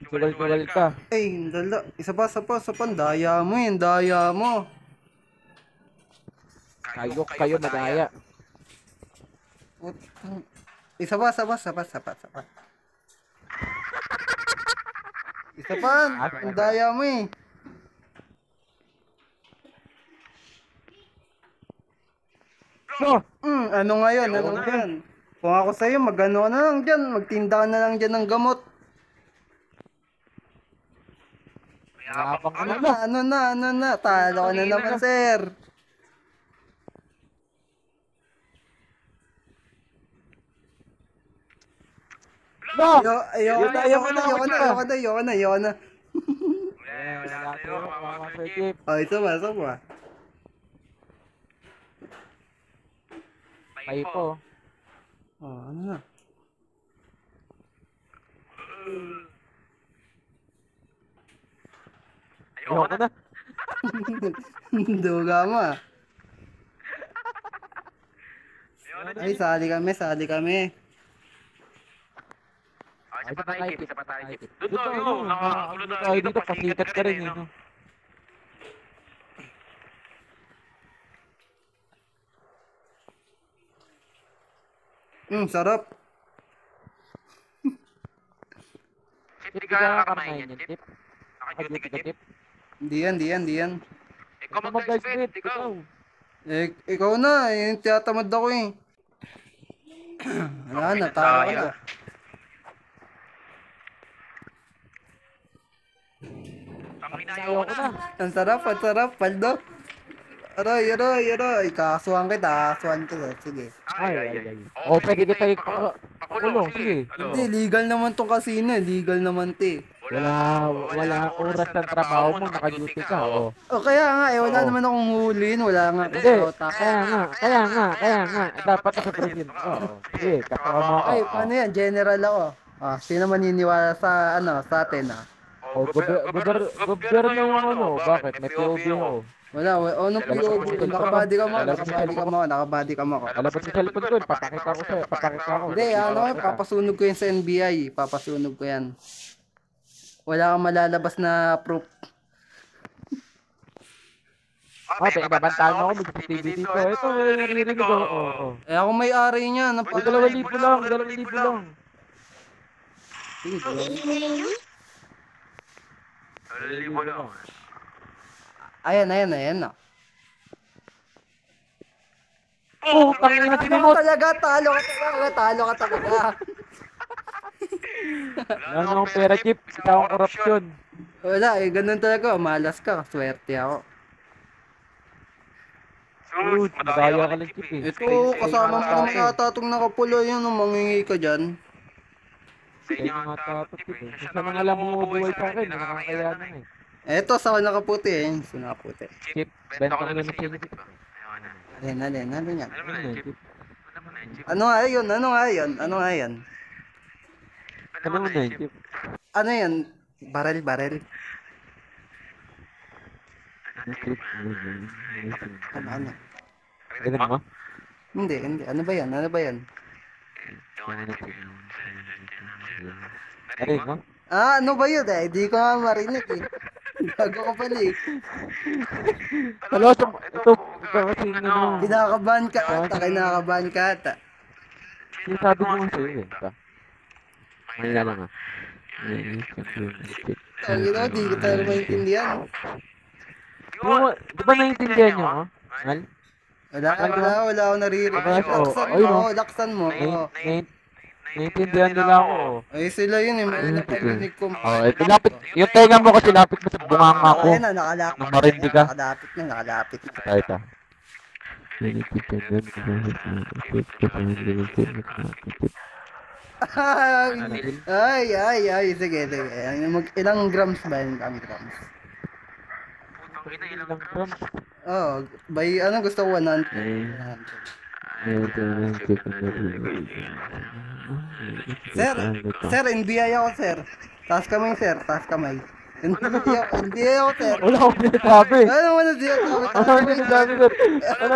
Sugal-sugal ka. Ay, dala. Isa pa, daya mo yun, daya mo. Kayo madaya. Isa pa. Isa pa, ang daya mo eh. No! Ano ngayon? Kung ako sa'yo, mag-ano na lang dyan, magtinda ka na lang dyan ng gamot. Mayabang ka na. Ano na, talo ka na naman, sir. No! Ayoko na. Wala sa'yo, mga Sir Jeep. Oh, isa pa. May po. Oh, ano na? Ayoko na. Duga mo ah. Ay, sali kami. Ay, sa patay. Doon tayo, nakakulo tayo dito, pasikat ka rin, no? Sarap. Chip, di ka nakakamayin yan, Chip? Naka-duty ka, Chip? Hindi yan. Ikaw mag-guys, Chip, ikaw. Ikaw na, yung tiyatamad ako eh. Wala na, talo ka na. Ayoko na. Ang sarap, Paldo. Aray. Kasuhan kita. Sige. Ay. O, pwede kita ipakulong, sige. Hindi, legal naman tong kasino. Legal naman te. Wala oras ng trabaho mo, naka-duty ka, o. O kaya nga, wala naman akong hulin. Wala nga. Hindi, kaya nga. Dapat nakapresin. Oo, sige, kasama ako. Ay, paano yan? General ako. Sino maniniwala sa atin O, gobyerno yung ano, bakit? May POB ako. Wala, anong POB? Nakabody ka mo. Alabas sa cellphone ko, papakita ko. Hindi, papasunog ko yan sa NBI. Papasunog ko yan. Wala kang malalabas na proof. Pinabantaan mo ako, may CCTV dito. Ito, narinig ko. Ako may-ari niya. 2,000 lang. Sige, 2,000 lang. Ayan na. Tangina na sinimot. Talo ka talaga. Wala akong pera, Chip. Ikaw ang korupsyon. Wala, ganun talaga. Malas ka. Swerte ako. Madaya ka lang, Chip, eh. Ito, kasama mo naman ata itong nakapulo yun. Mangingi ka dyan. Sa inyo nga tapos, Chip, eh. Isa na nga lang bumubuhay sa akin. Nakakayanan, eh. Eto, sa nakaputi eh. Sa nakaputi. Chip, benta ko na ng Chip. Alin yan. Chip? Ano nga yan? Ano mo na, Chip? Ano yan? Barel. Ano? Ganun mo? Hindi. Ano ba yan? Ganun mo? Ano ba yun eh? Hindi ko nga marinig eh. Gago ka pala eh. Hello, ito kasi ano. Kinakabahan ka ata. Sinasabi ko nga sa'yo eh. Mahina lang ah. Ang ina, di ko tayo maintindihan. Di ba naiintindihan nyo? Ngal? Wala ako naririnig. Laksan mo. Naiintindihan nila ako. Ay, sila yun eh. May naparinig ko. Yung tenga mo kasi lapit mo sa bunganga ko. Ayun na, nakalapit. Nang marindi ka. Nakalapit na. Ito. Ay. Sige. Ilang grams ba yun? Grams. Ilang grams? By ano gusto ko 100. Sir, NBI ako, sir. Taas kamay, sir. NBI ako, sir. Wala akong sinasabi. Ano mo na sinasabi? Ano